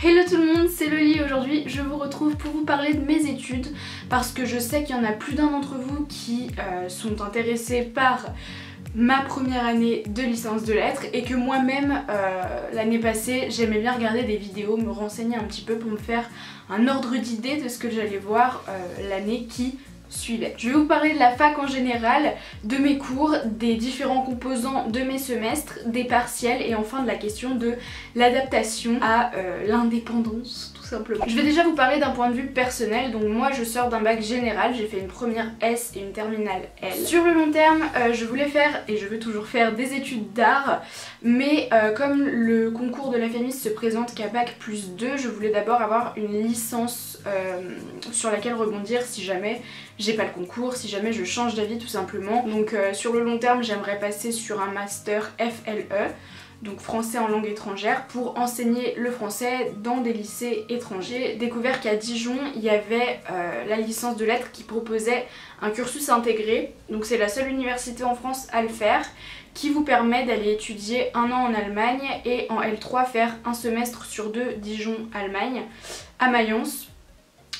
Hello tout le monde, c'est Loli. Aujourd'hui je vous retrouve pour vous parler de mes études parce que je sais qu'il y en a plus d'un d'entre vous qui sont intéressés par ma première année de licence de lettres et que moi-même l'année passée j'aimais bien regarder des vidéos, me renseigner un petit peu pour me faire un ordre d'idée de ce que j'allais voir l'année qui suivait. Je vais vous parler de la fac en général, de mes cours, des différents composants de mes semestres, des partiels et enfin de la question de l'adaptation à l'indépendance tout simplement. Je vais déjà vous parler d'un point de vue personnel. Donc moi je sors d'un bac général, j'ai fait une première S et une terminale L. Sur le long terme je voulais faire et je veux toujours faire des études d'art, mais comme le concours de la FEMIS se présente qu'à bac plus 2, je voulais d'abord avoir une licence sur laquelle rebondir si jamais j'ai pas le concours, si jamais je change d'avis tout simplement. Donc sur le long terme j'aimerais passer sur un master FLE, donc français en langue étrangère, pour enseigner le français dans des lycées étrangers. J'ai découvert qu'à Dijon il y avait la licence de lettres qui proposait un cursus intégré, donc c'est la seule université en France à le faire, qui vous permet d'aller étudier un an en Allemagne et en L3 faire un semestre sur 2 Dijon-Allemagne à Mayence.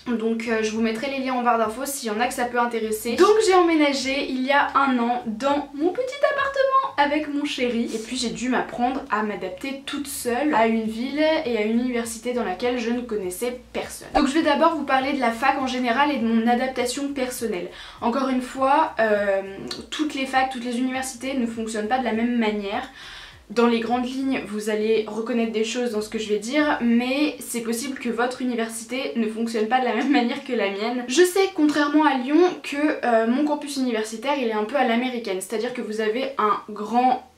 Donc je vous mettrai les liens en barre d'infos s'il y en a que ça peut intéresser. Donc j'ai emménagé il y a un an dans mon petit appartement avec mon chéri. Et puis j'ai dû m'apprendre à m'adapter toute seule à une ville et à une université dans laquelle je ne connaissais personne. Donc je vais d'abord vous parler de la fac en général et de mon adaptation personnelle. Encore une fois, toutes les facs, toutes les universités ne fonctionnent pas de la même manière. Dans les grandes lignes, vous allez reconnaître des choses dans ce que je vais dire, mais c'est possible que votre université ne fonctionne pas de la même manière que la mienne. Je sais, contrairement à Lyon, que mon campus universitaire il est un peu à l'américaine, c'est-à-dire que vous avez un grand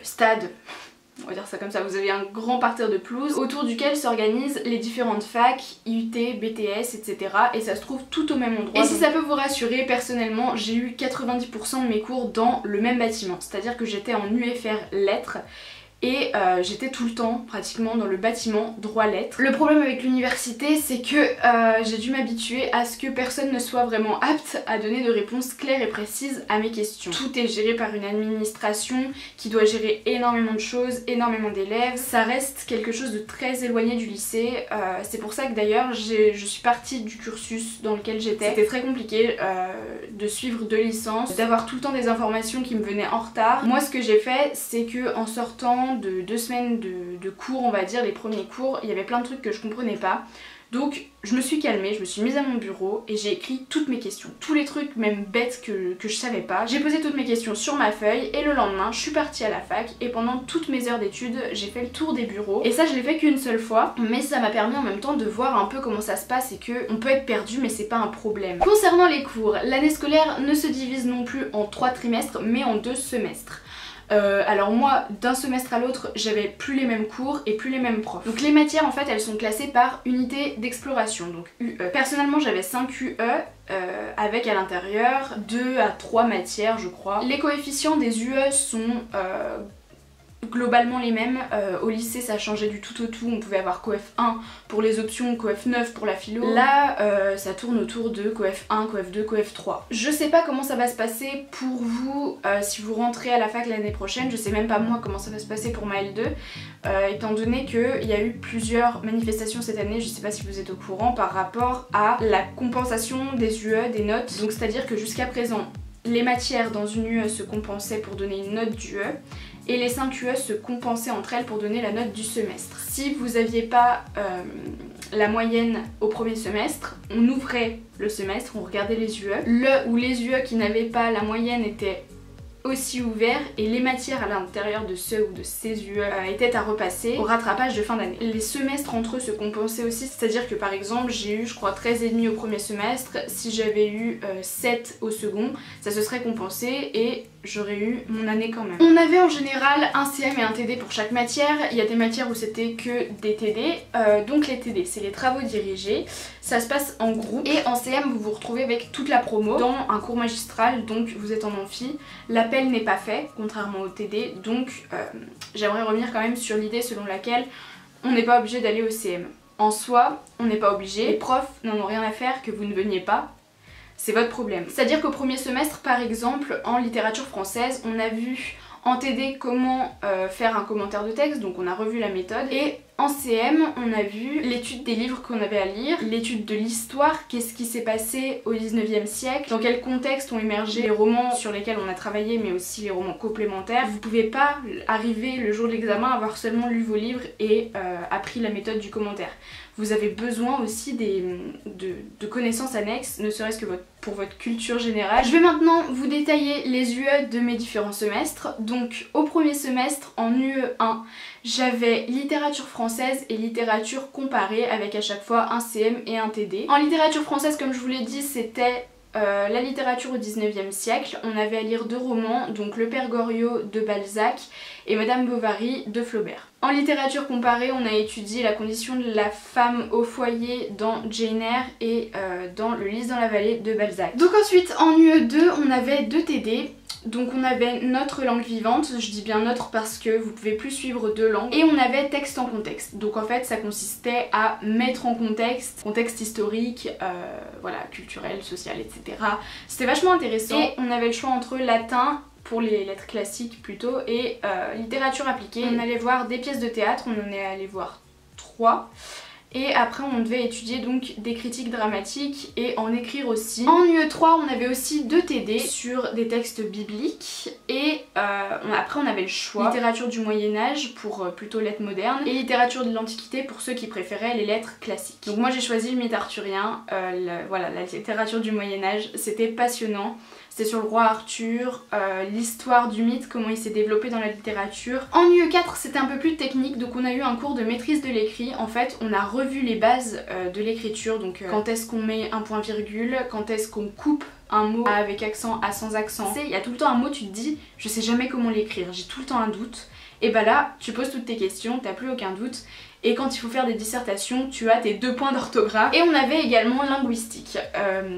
stade, on va dire ça comme ça, vous avez un grand parterre de pelouse autour duquel s'organisent les différentes facs, IUT, BTS, etc. Et ça se trouve tout au même endroit. Et si ça peut vous rassurer, personnellement j'ai eu 90% de mes cours dans le même bâtiment, c'est-à-dire que j'étais en UFR lettres et j'étais tout le temps pratiquement dans le bâtiment droit lettres. Le problème avec l'université c'est que j'ai dû m'habituer à ce que personne ne soit vraiment apte à donner de réponses claires et précises à mes questions. Tout est géré par une administration qui doit gérer énormément de choses, énormément d'élèves. Ça reste quelque chose de très éloigné du lycée. C'est pour ça que d'ailleurs je suis partie du cursus dans lequel j'étais. C'était très compliqué de suivre 2 licences, d'avoir tout le temps des informations qui me venaient en retard. Moi ce que j'ai fait c'est que en sortant de 2 semaines de cours, on va dire, les premiers cours, il y avait plein de trucs que je comprenais pas. Donc je me suis calmée, je me suis mise à mon bureau et j'ai écrit toutes mes questions. Tous les trucs même bêtes que je savais pas. J'ai posé toutes mes questions sur ma feuille et le lendemain je suis partie à la fac et pendant toutes mes heures d'études j'ai fait le tour des bureaux. Et ça je l'ai fait qu'une seule fois, mais ça m'a permis en même temps de voir un peu comment ça se passe et que on peut être perdu mais c'est pas un problème. Concernant les cours, l'année scolaire ne se divise non plus en 3 trimestres mais en 2 semestres. Alors moi d'un semestre à l'autre j'avais plus les mêmes cours et plus les mêmes profs. Donc les matières en fait elles sont classées par unité d'exploration, donc UE. Personnellement j'avais 5 UE avec à l'intérieur 2 à 3 matières je crois. Les coefficients des UE sont globalement les mêmes. Au lycée ça changeait du tout au tout, on pouvait avoir coef 1 pour les options, coef 9 pour la philo. Là ça tourne autour de coef 1, coef 2, coef 3. Je sais pas comment ça va se passer pour vous si vous rentrez à la fac l'année prochaine, je sais même pas moi comment ça va se passer pour ma L2 étant donné qu'il y a eu plusieurs manifestations cette année, je sais pas si vous êtes au courant, par rapport à la compensation des UE, des notes. Donc c'est à dire que jusqu'à présent les matières dans une UE se compensaient pour donner une note d'UE et les 5 UE se compensaient entre elles pour donner la note du semestre. Si vous aviez pas la moyenne au premier semestre, on ouvrait le semestre, on regardait les UE. Le ou les UE qui n'avaient pas la moyenne étaient aussi ouverts et les matières à l'intérieur de ce ou de ces UE étaient à repasser au rattrapage de fin d'année. Les semestres entre eux se compensaient aussi, c'est-à-dire que par exemple j'ai eu je crois 13,5 au premier semestre, si j'avais eu 7 au second, ça se serait compensé et j'aurais eu mon année quand même. On avait en général un CM et un TD pour chaque matière. Il y a des matières où c'était que des TD, donc les TD c'est les travaux dirigés, ça se passe en groupe et en CM vous vous retrouvez avec toute la promo dans un cours magistral, donc vous êtes en amphi. L'appel n'est pas fait contrairement au TD, donc j'aimerais revenir quand même sur l'idée selon laquelle on n'est pas obligé d'aller au CM. En soi on n'est pas obligé, les profs n'en ont rien à faire que vous ne veniez pas. C'est votre problème. C'est-à-dire qu'au premier semestre par exemple en littérature française on a vu en TD comment faire un commentaire de texte, donc on a revu la méthode et En CM, on a vu l'étude des livres qu'on avait à lire, l'étude de l'histoire, qu'est-ce qui s'est passé au 19e siècle, dans quel contexte ont émergé les romans sur lesquels on a travaillé, mais aussi les romans complémentaires. Vous pouvez pas arriver le jour de l'examen, avoir seulement lu vos livres et appris la méthode du commentaire. Vous avez besoin aussi de connaissances annexes, ne serait-ce que pour votre culture générale. Je vais maintenant vous détailler les UE de mes différents semestres. Donc au premier semestre, en UE1, j'avais littérature française et littérature comparée avec à chaque fois un CM et un TD. En littérature française, comme je vous l'ai dit, c'était la littérature au 19e siècle. On avait à lire 2 romans, donc Le Père Goriot de Balzac et Madame Bovary de Flaubert. En littérature comparée, on a étudié la condition de la femme au foyer dans Jane Eyre et dans Le Lys dans la vallée de Balzac. Donc ensuite, en UE2, on avait 2 TD. Donc on avait notre langue vivante, je dis bien notre parce que vous pouvez plus suivre 2 langues, et on avait texte en contexte. Donc en fait ça consistait à mettre en contexte historique, voilà, culturel, social, etc. C'était vachement intéressant. Et on avait le choix entre latin pour les lettres classiques plutôt et littérature appliquée. On allait voir des pièces de théâtre, on en est allé voir 3. Et après on devait étudier donc des critiques dramatiques et en écrire aussi. En UE3 on avait aussi 2 TD sur des textes bibliques et après on avait le choix. Littérature du Moyen-Âge pour plutôt lettres modernes et littérature de l'Antiquité pour ceux qui préféraient les lettres classiques. Donc moi j'ai choisi le mythe arthurien, voilà, la littérature du Moyen-Âge, c'était passionnant. C'était sur le roi Arthur, l'histoire du mythe, comment il s'est développé dans la littérature. En UE4 c'était un peu plus technique, donc on a eu un cours de maîtrise de l'écrit. En fait on a revu les bases de l'écriture, donc quand est-ce qu'on met un point virgule, quand est-ce qu'on coupe un mot avec accent à sans accent. Il y a tout le temps un mot, tu te dis je sais jamais comment l'écrire, j'ai tout le temps un doute. Et bah là tu poses toutes tes questions, t'as plus aucun doute. Et quand il faut faire des dissertations, tu as tes 2 points d'orthographe. Et on avait également linguistique.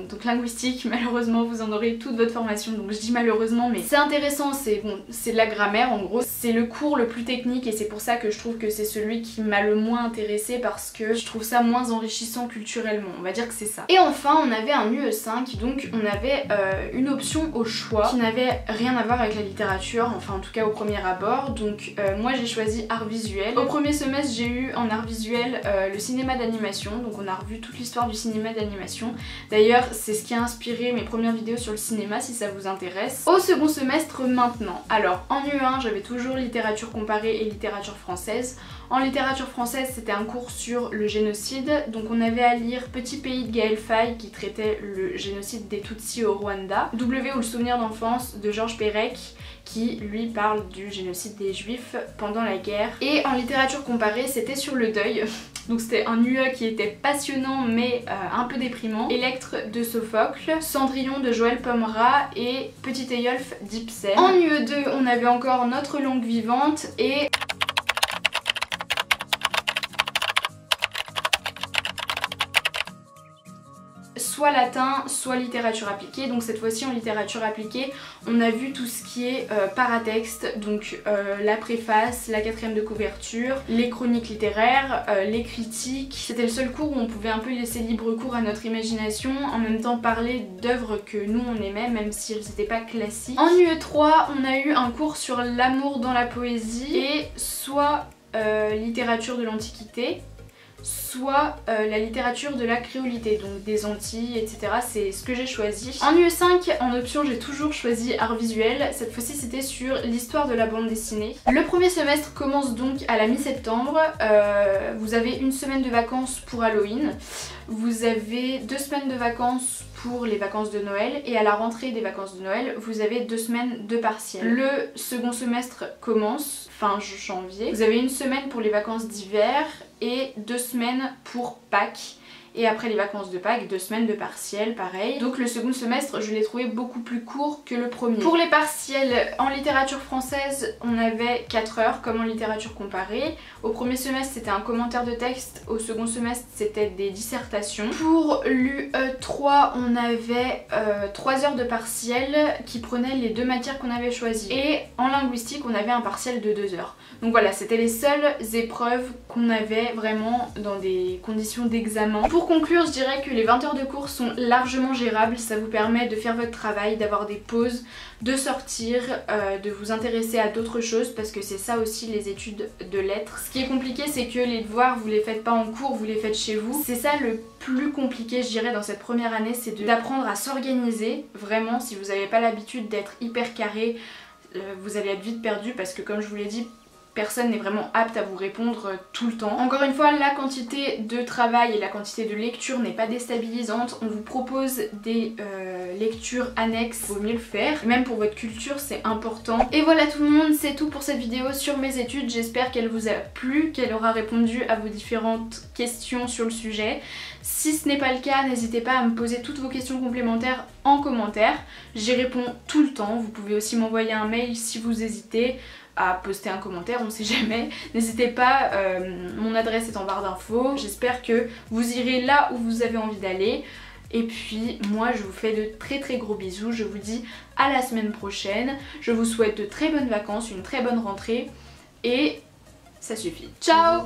Donc linguistique, malheureusement, vous en aurez toute votre formation, donc je dis malheureusement, mais c'est intéressant, c'est bon, c'est de la grammaire en gros. C'est le cours le plus technique et c'est pour ça que je trouve que c'est celui qui m'a le moins intéressée parce que je trouve ça moins enrichissant culturellement, on va dire que c'est ça. Et enfin, on avait un UE5, donc on avait une option au choix qui n'avait rien à voir avec la littérature, enfin en tout cas au premier abord. Donc moi j'ai choisi art visuel. Au premier semestre, j'ai eu en art visuel le cinéma d'animation, donc on a revu toute l'histoire du cinéma d'animation. D'ailleurs c'est ce qui a inspiré mes premières vidéos sur le cinéma si ça vous intéresse. Au second semestre maintenant, alors en UE1 j'avais toujours littérature comparée et littérature française. En littérature française c'était un cours sur le génocide, donc on avait à lire Petit pays de Gaël Faye qui traitait le génocide des Tutsis au Rwanda, W ou le souvenir d'enfance de Georges Perec qui lui parle du génocide des juifs pendant la guerre. Et en littérature comparée c'était sur le deuil, donc c'était un UE qui était passionnant mais un peu déprimant. Électre de Sophocle, Cendrillon de Joël Pomera et Petit Eyolf d'Ibsen. En UE2 on avait encore notre langue vivante et soit latin, soit littérature appliquée. Donc cette fois-ci en littérature appliquée, on a vu tout ce qui est paratexte, donc la préface, la 4e de couverture, les chroniques littéraires, les critiques. C'était le seul cours où on pouvait un peu laisser libre cours à notre imagination, en même temps parler d'œuvres que nous on aimait, même si elles n'étaient pas classiques. En UE3, on a eu un cours sur l'amour dans la poésie et soit littérature de l'Antiquité, soit la littérature de la créolité, donc des Antilles, etc. C'est ce que j'ai choisi. En UE5, en option, j'ai toujours choisi art visuel. Cette fois-ci, c'était sur l'histoire de la bande dessinée. Le premier semestre commence donc à la mi-septembre. Vous avez une semaine de vacances pour Halloween. Vous avez 2 semaines de vacances pour les vacances de Noël et à la rentrée des vacances de Noël, vous avez 2 semaines de partiel. Le second semestre commence fin janvier. Vous avez une semaine pour les vacances d'hiver et 2 semaines pour Pâques. Et après les vacances de Pâques, 2 semaines de partiel, pareil. Donc le second semestre, je l'ai trouvé beaucoup plus court que le premier. Pour les partiels, en littérature française, on avait 4 heures, comme en littérature comparée. Au premier semestre, c'était un commentaire de texte. Au second semestre, c'était des dissertations. Pour l'UE3, on avait 3 heures de partiel qui prenaient les 2 matières qu'on avait choisies. Et en linguistique, on avait un partiel de 2 heures. Donc voilà, c'était les seules épreuves qu'on avait vraiment dans des conditions d'examen. Pour Pour conclure, je dirais que les 20 heures de cours sont largement gérables, ça vous permet de faire votre travail, d'avoir des pauses, de sortir, de vous intéresser à d'autres choses parce que c'est ça aussi les études de lettres. Ce qui est compliqué, c'est que les devoirs vous les faites pas en cours, vous les faites chez vous. C'est ça le plus compliqué je dirais dans cette première année, c'est d'apprendre à s'organiser. Vraiment, si vous n'avez pas l'habitude d'être hyper carré, vous allez être vite perdu parce que comme je vous l'ai dit, personne n'est vraiment apte à vous répondre tout le temps. Encore une fois, la quantité de travail et la quantité de lecture n'est pas déstabilisante. On vous propose des lectures annexes, il vaut mieux le faire. Même pour votre culture, c'est important. Et voilà tout le monde, c'est tout pour cette vidéo sur mes études. J'espère qu'elle vous a plu, qu'elle aura répondu à vos différentes questions sur le sujet. Si ce n'est pas le cas, n'hésitez pas à me poser toutes vos questions complémentaires en commentaire. J'y réponds tout le temps. Vous pouvez aussi m'envoyer un mail si vous hésitez à poster un commentaire, on sait jamais. N'hésitez pas, mon adresse est en barre d'infos. J'espère que vous irez là où vous avez envie d'aller. Et puis moi je vous fais de très gros bisous. Je vous dis à la semaine prochaine. Je vous souhaite de très bonnes vacances, une très bonne rentrée. Et ça suffit. Ciao.